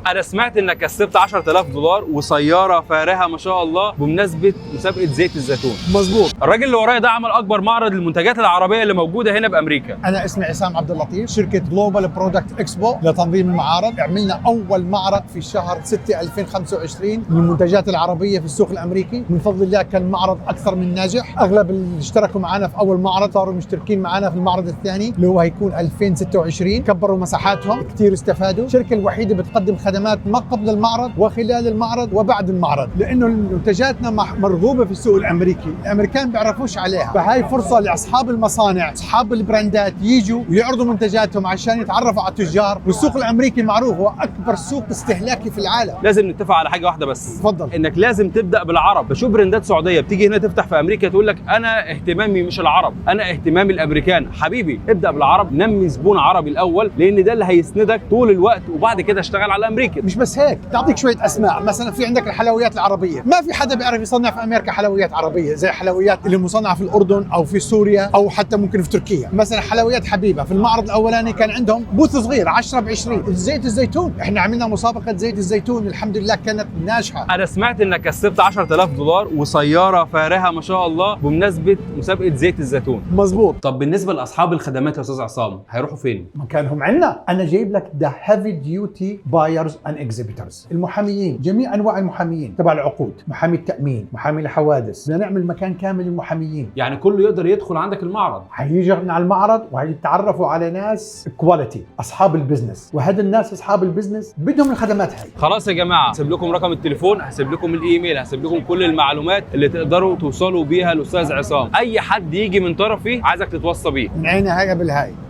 انا سمعت انك كسبت 10000 دولار وسياره فارهه ما شاء الله بمناسبه مسابقه زيت الزيتون. مظبوط. الراجل اللي ورايا ده عمل اكبر معرض للمنتجات العربيه اللي موجوده هنا بامريكا. انا اسمي عصام عبد اللطيف، شركه جلوبال برودكت اكسبو لتنظيم المعارض. عملنا اول معرض في شهر 6 2025 للمنتجات العربيه في السوق الامريكي. من فضل الله كان معرض اكثر من ناجح. اغلب اللي اشتركوا معنا في اول معرض صاروا مشتركين معنا في المعرض الثاني اللي هو هيكون 2026. كبروا مساحاتهم كثير، استفادوا. الشركه الوحيده بتقدم خدمات ما قبل المعرض وخلال المعرض وبعد المعرض، لانه منتجاتنا مرغوبه في السوق الامريكي، الامريكان بيعرفوش عليها. فهاي فرصه لاصحاب المصانع، اصحاب البراندات يجوا ويعرضوا منتجاتهم عشان يتعرفوا على التجار. والسوق الامريكي معروف هو اكبر سوق استهلاكي في العالم. لازم نتفق على حاجه واحده بس. تفضل. انك لازم تبدا بالعرب. بشوف براندات سعوديه بتيجي هنا تفتح في امريكا تقول لك انا اهتمامي مش العرب، انا اهتمامي الامريكان. حبيبي ابدا بالعرب، نمي زبون عربي الاول، لان ده اللي هيسندك طول الوقت، وبعد كده اشتغل على الامريكي. مش بس هيك، تعطيك شويه اسماء. مثلا في عندك الحلويات العربيه، ما في حدا بيعرف يصنع في امريكا حلويات عربيه زي حلويات اللي مصنعه في الاردن او في سوريا او حتى ممكن في تركيا. مثلا حلويات حبيبه في المعرض الاولاني كان عندهم بوث صغير 10 ب20. زيت الزيتون، احنا عملنا مسابقه زيت الزيتون الحمد لله كانت ناجحه. انا سمعت انك كسبت 10000 دولار وسياره فارهه ما شاء الله بمناسبه مسابقه زيت الزيتون. مظبوط. طب بالنسبه لاصحاب الخدمات يا استاذ عصام هيروحوا فين؟ مكانهم عندنا. انا جايب لك ذا هيفي ديوتي بايرز اند اكزيبيتورز، المحاميين، جميع انواع المحاميين تبع العقود، محامي التامين، محامي الحوادث. بدنا نعمل مكان كامل للمحاميين، يعني كله يقدر يدخل عندك المعرض. حييجوا على المعرض وهيتعرفوا على ناس كواليتي، اصحاب البزنس، وهذا الناس اصحاب البزنس بدهم الخدمات هاي. خلاص يا جماعه، هسيب لكم رقم التليفون، هسيب لكم الايميل، هسيب لكم كل المعلومات اللي تقدروا توصلوا بيها للاستاذ عصام. اي حد يجي من طرفي عايزك تتوصى بيه. من عينها هاي قبل هاي.